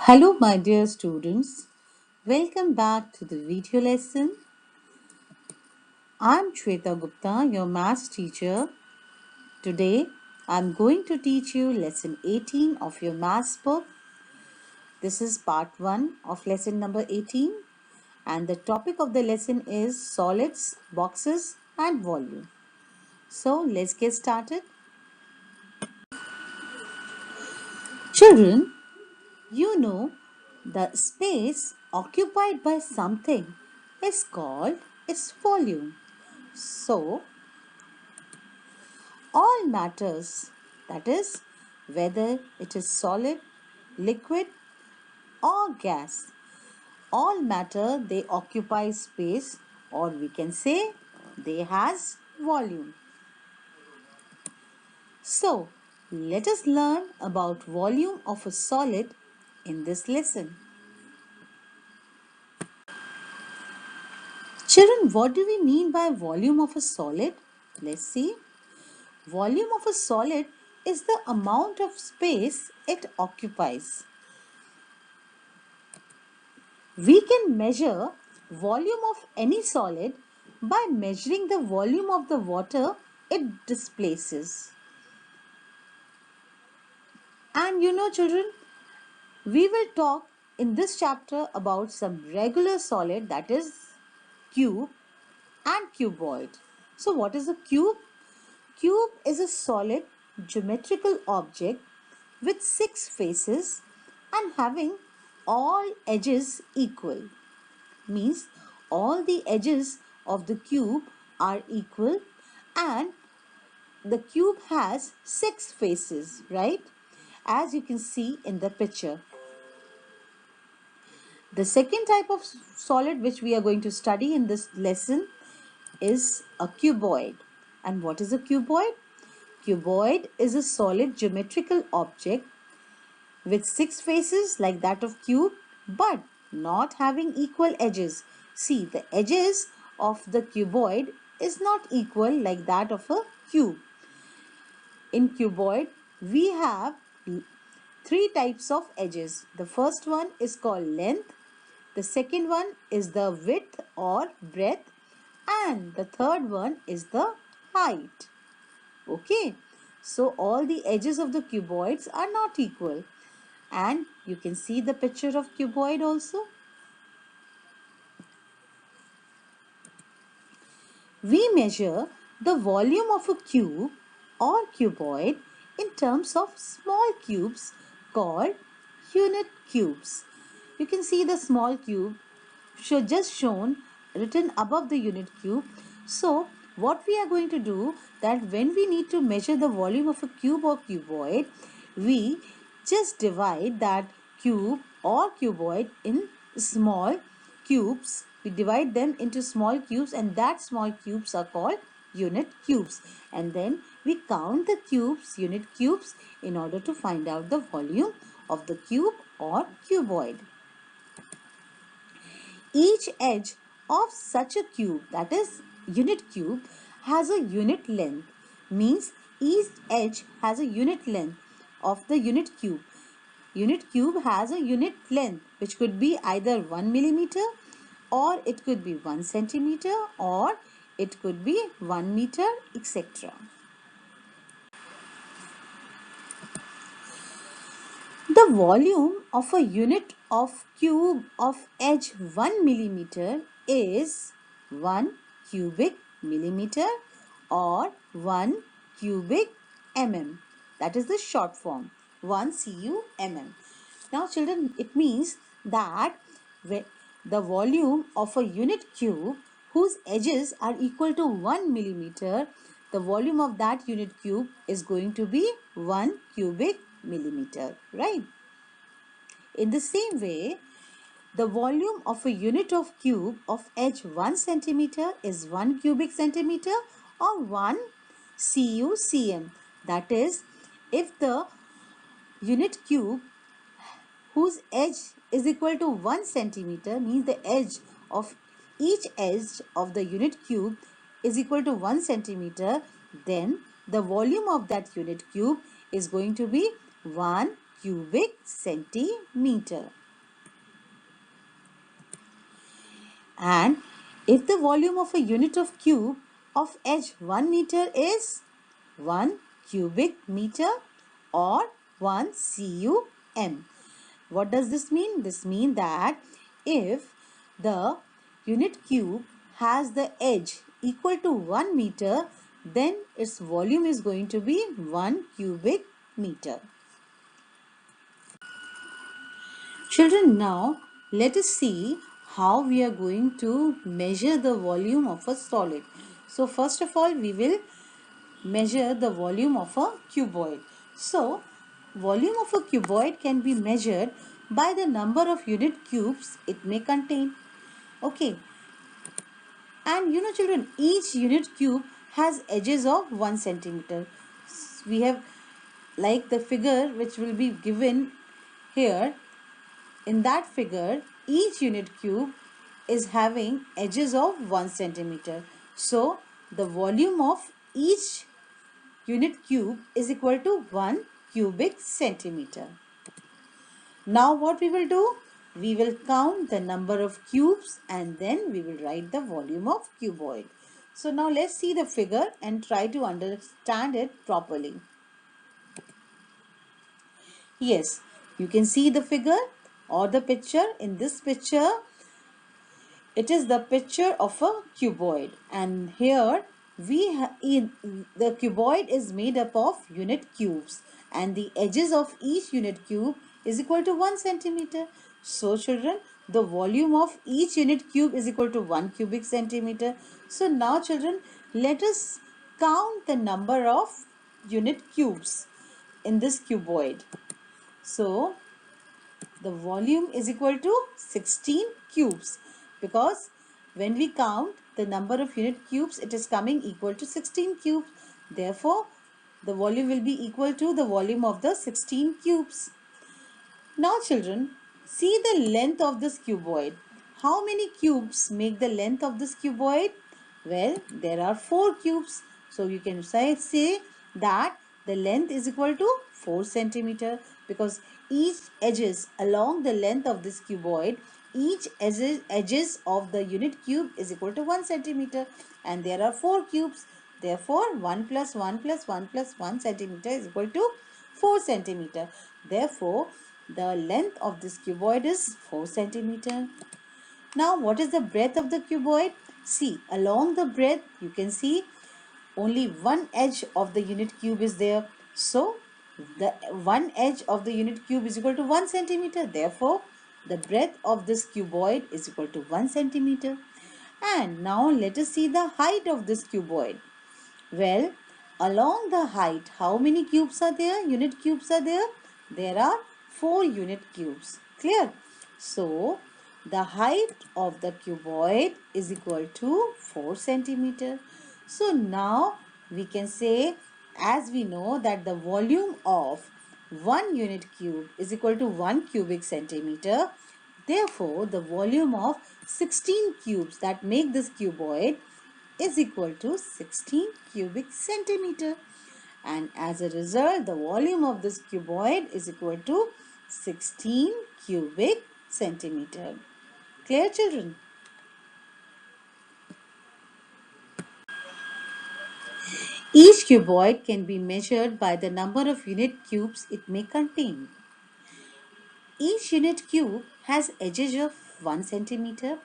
Hello, my dear students. Welcome back to the video lesson. I'm Shweta Gupta, your maths teacher. Today, I'm going to teach you lesson 18 of your maths book. This is part 1 of lesson number 18, and the topic of the lesson is solids, boxes, and volume. So, let's get started. Children, you know the space occupied by something is called its volume. So, all matters, that is, whether it is solid, liquid, or gas, all matter they occupy space, or we can say they has volume. So, let us learn about volume of a solid in this lesson. Children, what do we mean by volume of a solid? Let's see. Volume of a solid is the amount of space it occupies. We can measure volume of any solid by measuring the volume of the water it displaces. And children, we will talk in this chapter about some regular solid, that is cube and cuboid. So what is a cube? Cube is a solid geometrical object with 6 faces and having all edges equal. Means all the edges of the cube are equal and the cube has 6 faces, right? As you can see in the picture. The second type of solid which we are going to study in this lesson is a cuboid. And what is a cuboid? Cuboid is a solid geometrical object with 6 faces like that of cube but not having equal edges. See, the edges of the cuboid is not equal like that of a cube. In cuboid, we have 3 types of edges. The first one is called length, the second one is the width or breadth, and the third one is the height. Okay, so all the edges of the cuboids are not equal. And you can see the picture of cuboid also. We measure the volume of a cube or cuboid in terms of small cubes called unit cubes. You can see the small cube just shown written above the unit cube. So what we are going to do, that when we need to measure the volume of a cube or cuboid, we just divide that cube or cuboid in small cubes. We divide them into small cubes and that small cubes are called unit cubes. And then we count the cubes, unit cubes, in order to find out the volume of the cube or cuboid. Each edge of such a cube, that is unit cube, has a unit length. Means each edge has a unit length of the unit cube. Unit cube has a unit length which could be either 1 millimeter or it could be 1 centimeter or it could be 1 meter, etc. The volume of a unit of cube of edge 1 millimeter is 1 cubic millimeter or 1 cubic mm. That is the short form, 1 CUMM. Now children, it means that the volume of a unit cube whose edges are equal to 1 millimeter, the volume of that unit cube is going to be 1 cubic millimeter, right? In the same way, the volume of a unit of cube of edge 1 centimeter is 1 cubic centimeter or 1 CUCM. That is, if the unit cube whose edge is equal to 1 centimeter, means the edge of each edge of the unit cube is equal to 1 centimeter, then the volume of that unit cube is going to be 1 cubic centimeter. And if the volume of a unit of cube of edge 1 meter is 1 cubic meter or 1 cum. What does this mean? This means that if the unit cube has the edge equal to 1 meter, then its volume is going to be 1 cubic meter. Children, now let us see how we are going to measure the volume of a solid. So first of all, we will measure the volume of a cuboid. So volume of a cuboid can be measured by the number of unit cubes it may contain. Okay, and you know children, each unit cube has edges of 1 centimeter. We have like the figure which will be given here. In that figure, each unit cube is having edges of 1 centimeter. So, the volume of each unit cube is equal to 1 cubic centimeter. Now what we will do? We will count the number of cubes and then we will write the volume of cuboid. So now let's see the figure and try to understand it properly. Yes, you can see the figure or the picture. In this picture, it is the picture of a cuboid, and here the cuboid is made up of unit cubes, and the edges of each unit cube is equal to 1 centimeter. So children, the volume of each unit cube is equal to 1 cubic centimeter. So now children, let us count the number of unit cubes in this cuboid. So the volume is equal to 16 cubes, because when we count the number of unit cubes, it is coming equal to 16 cubes. Therefore, the volume will be equal to the volume of the 16 cubes. Now children, see the length of this cuboid. How many cubes make the length of this cuboid? Well, there are 4 cubes. So you can say that the length is equal to 4 centimeter, because each edges along the length of this cuboid, each edges of the unit cube is equal to 1 centimeter, and there are 4 cubes. Therefore, 1 plus 1 plus 1 plus 1 centimeter is equal to 4 centimeter. Therefore, the length of this cuboid is 4 centimeter. Now, what is the breadth of the cuboid? See, along the breadth, you can see only one edge of the unit cube is there. So, the one edge of the unit cube is equal to 1 centimeter. Therefore, the breadth of this cuboid is equal to 1 centimeter. And now, let us see the height of this cuboid. Well, along the height, how many cubes are there? Unit cubes are there? There are 4 unit cubes. Clear? So, the height of the cuboid is equal to 4 centimeter. So, now we can say, as we know that the volume of 1 unit cube is equal to 1 cubic centimeter. Therefore, the volume of 16 cubes that make this cuboid is equal to 16 cubic centimeter, and as a result the volume of this cuboid is equal to 16 cubic centimeter. Clear children? Each cuboid can be measured by the number of unit cubes it may contain. Each unit cube has edges of 1 centimeter.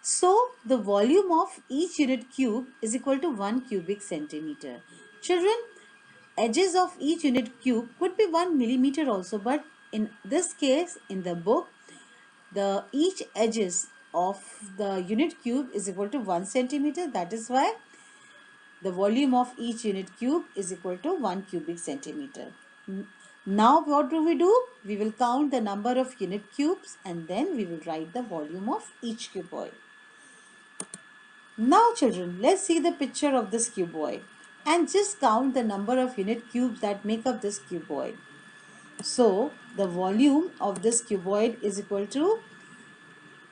So, the volume of each unit cube is equal to 1 cubic centimeter. Children, edges of each unit cube could be 1 millimeter also, but in this case, in the book, the each edges of the unit cube is equal to 1 centimeter. That is why the volume of each unit cube is equal to 1 cubic centimeter. Now what do? We will count the number of unit cubes and then we will write the volume of each cuboid. Now children, let's see the picture of this cuboid and just count the number of unit cubes that make up this cuboid. So, the volume of this cuboid is equal to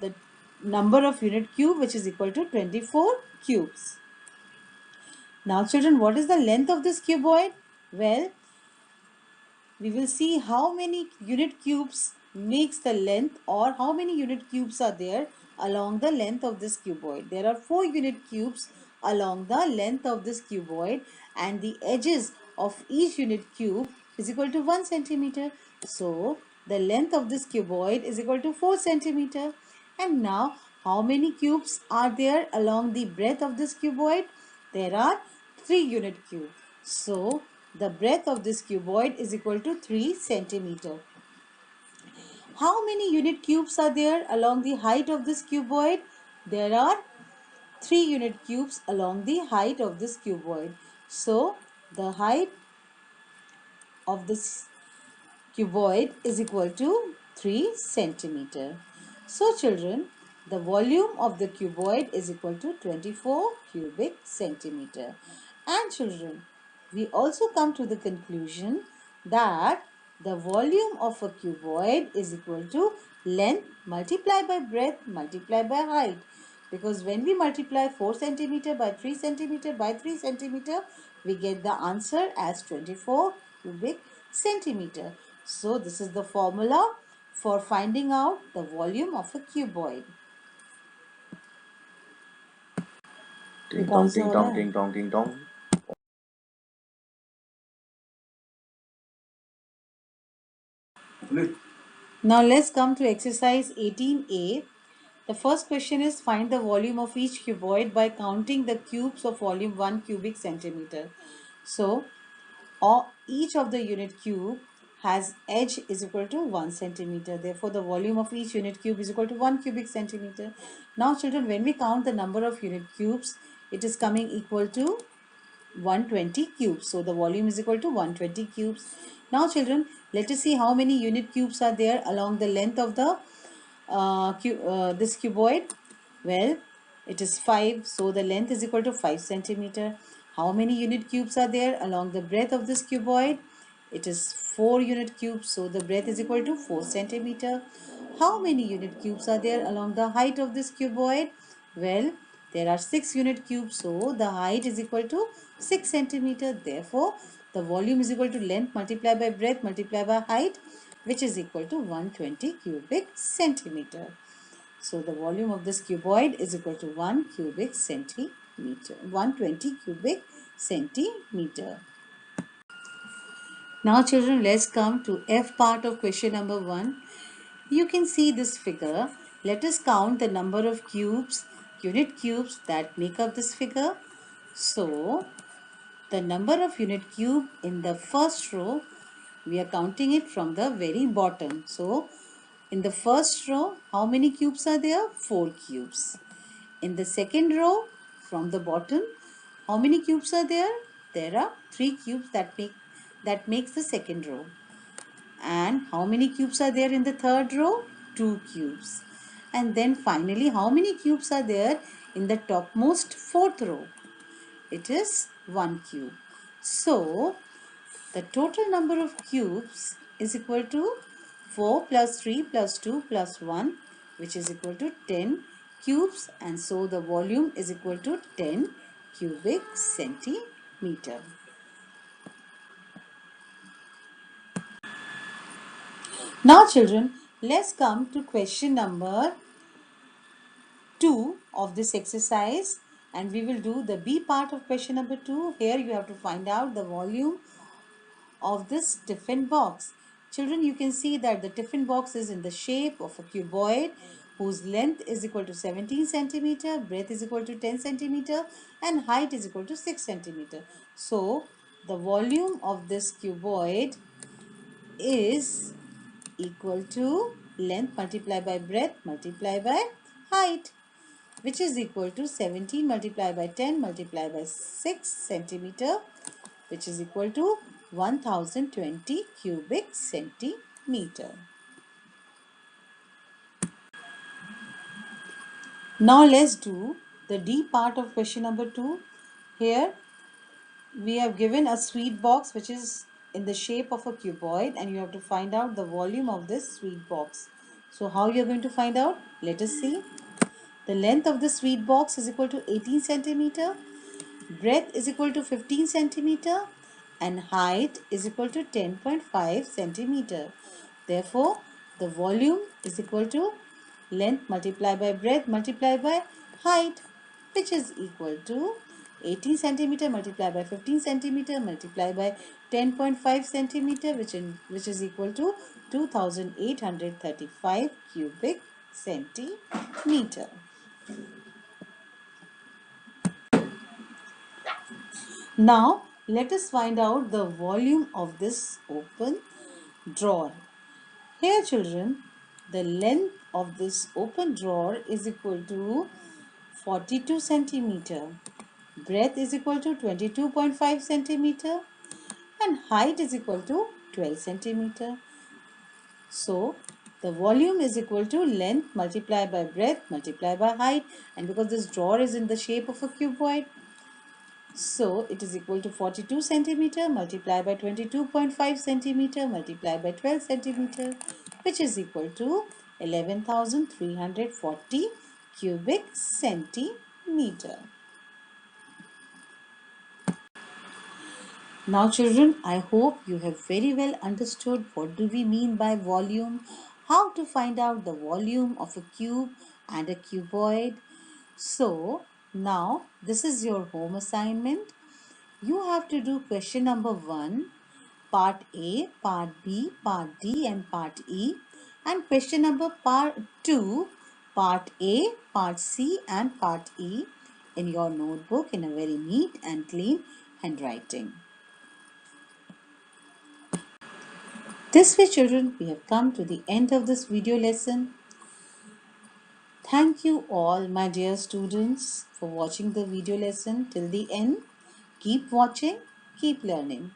the number of unit cube, which is equal to 24 cubes. Now children, what is the length of this cuboid? Well, we will see how many unit cubes makes the length, or how many unit cubes are there along the length of this cuboid. There are 4 unit cubes along the length of this cuboid, and the edges of each unit cube is equal to 1 centimeter. So the length of this cuboid is equal to 4 centimeter. And now how many cubes are there along the breadth of this cuboid? There are 3 unit cubes. So the breadth of this cuboid is equal to 3 centimeter. How many unit cubes are there along the height of this cuboid? There are 3 unit cubes along the height of this cuboid. So the height of this cuboid is equal to 3 centimeter. So children, the volume of the cuboid is equal to 24 cubic centimeter. And children, we also come to the conclusion that the volume of a cuboid is equal to length multiplied by breadth multiplied by height. Because when we multiply 4 centimeter by 3 centimeter by 3 centimeter, we get the answer as 24 cubic centimeter. So this is the formula for finding out the volume of a cuboid. Ding dong, ding dong, ding dong, ding dong. Now let's come to exercise 18a. The first question is find the volume of each cuboid by counting the cubes of volume 1 cubic centimeter. So each of the unit cube has edge is equal to 1 centimeter. Therefore, the volume of each unit cube is equal to 1 cubic centimeter. Now children, when we count the number of unit cubes, it is coming equal to 120 cubes. So the volume is equal to 120 cubes. Now children, let us see how many unit cubes are there along the length of the this cuboid. Well, it is 5, so the length is equal to 5 centimeter. How many unit cubes are there along the breadth of this cuboid? It is 4 unit cubes, so the breadth is equal to 4 centimeter. How many unit cubes are there along the height of this cuboid? Well, there are 6 unit cubes, so the height is equal to 6 centimeter. Therefore, the volume is equal to length multiplied by breadth multiplied by height, which is equal to 120 cubic centimeter. So the volume of this cuboid is equal to 1 cubic centimeter, 120 cubic centimeter. Now children, let's come to F part of question number 1. You can see this figure. Let us count the number of cubes, unit cubes that make up this figure. So the number of unit cube in the first row, we are counting it from the very bottom. So in the first row, how many cubes are there? 4 cubes. In the second row, from the bottom, how many cubes are there? There are 3 cubes that makes the second row. And how many cubes are there in the third row? 2 cubes. And then finally, how many cubes are there in the topmost fourth row? It is 1 cube. So the total number of cubes is equal to 4 plus 3 plus 2 plus 1, which is equal to 10 cubes, and so the volume is equal to 10 cubic centimeter. Now children, let's come to question number 2 of this exercise, and we will do the B part of question number 2. Here you have to find out the volume of this tiffin box. Children, you can see that the tiffin box is in the shape of a cuboid whose length is equal to 17 centimeter, breadth is equal to 10 centimeter, and height is equal to 6 centimeter. So the volume of this cuboid is equal to length multiplied by breadth multiplied by height, which is equal to 17 multiplied by 10 multiplied by 6 centimeter, which is equal to 1020 cubic centimeter. Now let's do the D part of question number 2. Here we have given a sweet box which is in the shape of a cuboid, and you have to find out the volume of this sweet box. So how you are going to find out? Let us see. The length of the sweet box is equal to 18 centimeter. Breadth is equal to 15 centimeter. and height is equal to 10.5 centimeter. Therefore, the volume is equal to length multiplied by breadth multiplied by height, which is equal to 18 centimeter multiplied by 15 centimeter multiplied by 10.5 centimeter, which is equal to 2835 cubic centimeter. Now, let us find out the volume of this open drawer. Here, children, the length of this open drawer is equal to 42 centimeter. Breadth is equal to 22.5 centimeter and height is equal to 12 centimeter. So, the volume is equal to length multiplied by breadth multiplied by height, and because this drawer is in the shape of a cuboid, so it is equal to 42 centimeter multiplied by 22.5 centimeter multiplied by 12 centimeter, which is equal to 11,340 cubic centimeter. Now children, I hope you have very well understood what do we mean by volume, how to find out the volume of a cube and a cuboid. So now this is your home assignment. You have to do question number 1, part A, part B, part D and part E, and question number part 2, part A, part C and part E in your notebook in a very neat and clean handwriting. This way children, we have come to the end of this video lesson. Thank you all my dear students for watching the video lesson till the end. Keep watching, keep learning.